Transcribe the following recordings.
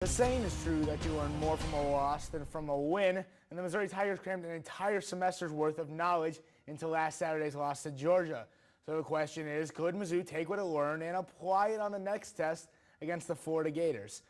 The saying is true that you learn more from a loss than from a win, and the Missouri Tigers crammed an entire semester's worth of knowledge into last Saturday's loss to Georgia. So the question is, could Mizzou take what it learned and apply it on the next test against the Florida Gators?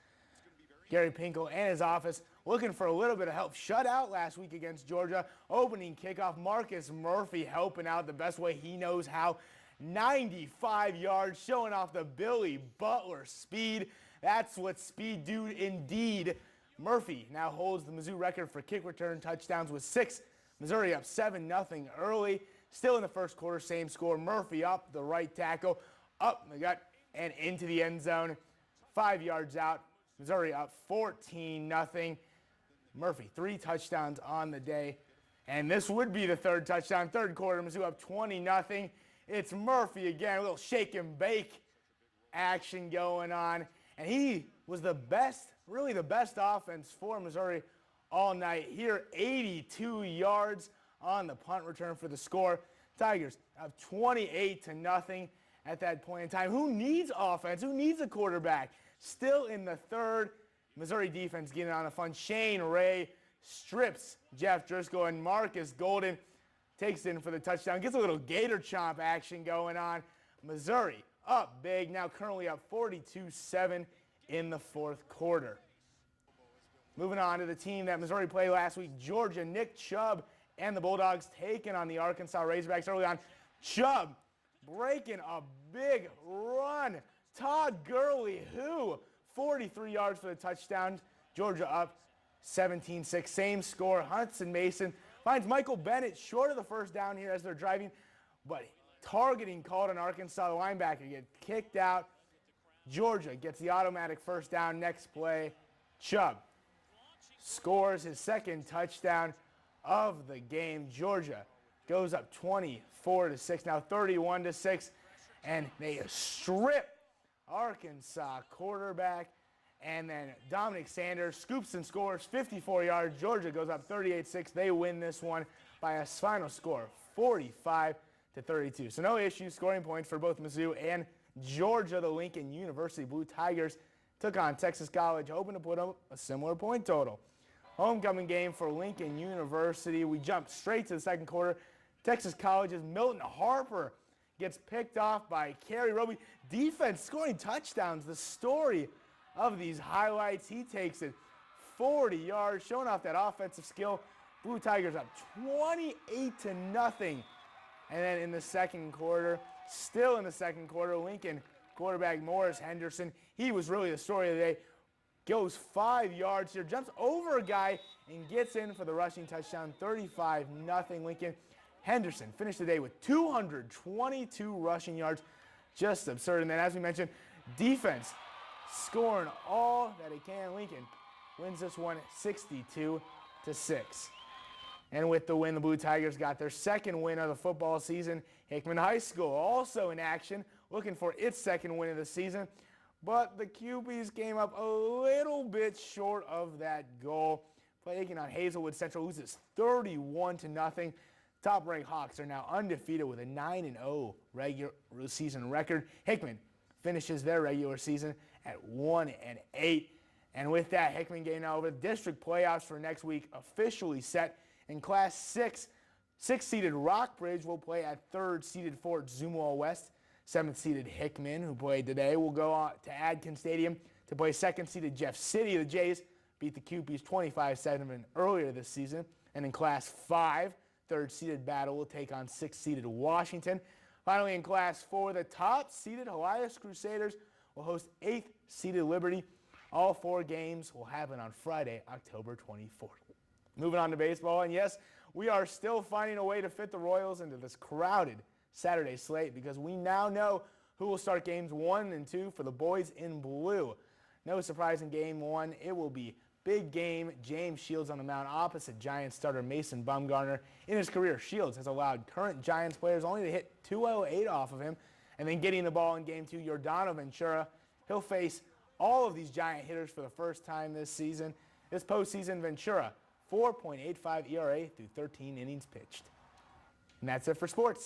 Gary Pinkel and his office looking for a little bit of help. Shut out last week against Georgia. Opening kickoff, Marcus Murphy helping out the best way he knows how. 95 yards, showing off the Billy Butler speed. That's what speed do indeed. Murphy now holds the Mizzou record for kick return touchdowns with 6. Missouri up 7-0 early. Still in the first quarter, same score. Murphy up the right tackle, up the gut and into the end zone. 5 yards out. Missouri up 14-0. Murphy, 3 touchdowns on the day. And this would be the third touchdown. Third quarter, Mizzou up 20-0. It's Murphy again, a little shake and bake action going on. And he was the best, really the best offense for Missouri all night. Here, 82 yards on the punt return for the score. Tigers up 28-0 at that point in time. Who needs offense? Who needs a quarterback? Still in the third, Missouri defense getting on a fun. Shane Ray strips Jeff Driscoll, and Marcus Golden takes it in for the touchdown. Gets a little gator chomp action going on. Missouri up big, now currently up 42-7 in the fourth quarter. Moving on to the team that Missouri played last week, Georgia. Nick Chubb and the Bulldogs taking on the Arkansas Razorbacks early on. Chubb breaking a big run. Todd Gurley, 43 yards for the touchdown. Georgia up 17-6, same score. Hudson Mason finds Michael Bennett short of the first down here as they're driving, but targeting called on Arkansas. The linebacker gets kicked out. Georgia gets the automatic first down. Next play, Chubb scores his second touchdown of the game. Georgia goes up 24-6, now 31-6, and they strip Arkansas quarterback. And then Dominic Sanders scoops and scores 54 yards. Georgia goes up 38-6. They win this one by a final score, 45-32. So no issues scoring points for both Mizzou and Georgia. The Lincoln University Blue Tigers took on Texas College, hoping to put up a similar point total. Homecoming game for Lincoln University. We jump straight to the second quarter. Texas College's Milton Harper gets picked off by Kerry Roby. Defense scoring touchdowns. The story of these highlights, he takes it 40 yards, showing off that offensive skill. Blue Tigers up 28-0. And then in the second quarter, still in the second quarter, Lincoln quarterback Morris Henderson, he was really the story of the day. Goes 5 yards here, jumps over a guy and gets in for the rushing touchdown, 35-0 Lincoln. Henderson finished the day with 222 rushing yards, just absurd. And then as we mentioned, defense scoring all that it can. Lincoln wins this one 62-6. And with the win, the Blue Tigers got their second win of the football season. Hickman High School also in action, looking for its second win of the season. But the QBs came up a little bit short of that goal. Taking on Hazelwood Central, loses 31-0. Top-ranked Hawks are now undefeated with a 9-0 regular season record. Hickman finishes their regular season at 1-8. And with that, Hickman getting over the district playoffs for next week officially set. In Class 6, 6th-seeded Rockbridge will play at 3rd-seeded Fort Zumwalt West. 7th-seeded Hickman, who played today, will go on to Adkins Stadium to play 2nd-seeded Jeff City. The Jays beat the Cupies 25-7 earlier this season. And in Class 5, 3rd-seeded Battle will take on 6th-seeded Washington. Finally, in Class 4, the top-seeded Elias Crusaders will host 8th-seeded Liberty. All 4 games will happen on Friday, October 24th. Moving on to baseball, and yes, we are still finding a way to fit the Royals into this crowded Saturday slate because we now know who will start games 1 and 2 for the boys in blue. No surprise in game 1, it will be big game James Shields on the mound opposite Giants starter Mason Bumgarner. In his career, Shields has allowed current Giants players only to hit .208 off of him. And then getting the ball in game 2, Yordano Ventura. He'll face all of these Giant hitters for the first time this season. This postseason, Ventura, 4.85 ERA through 13 innings pitched. And that's it for sports.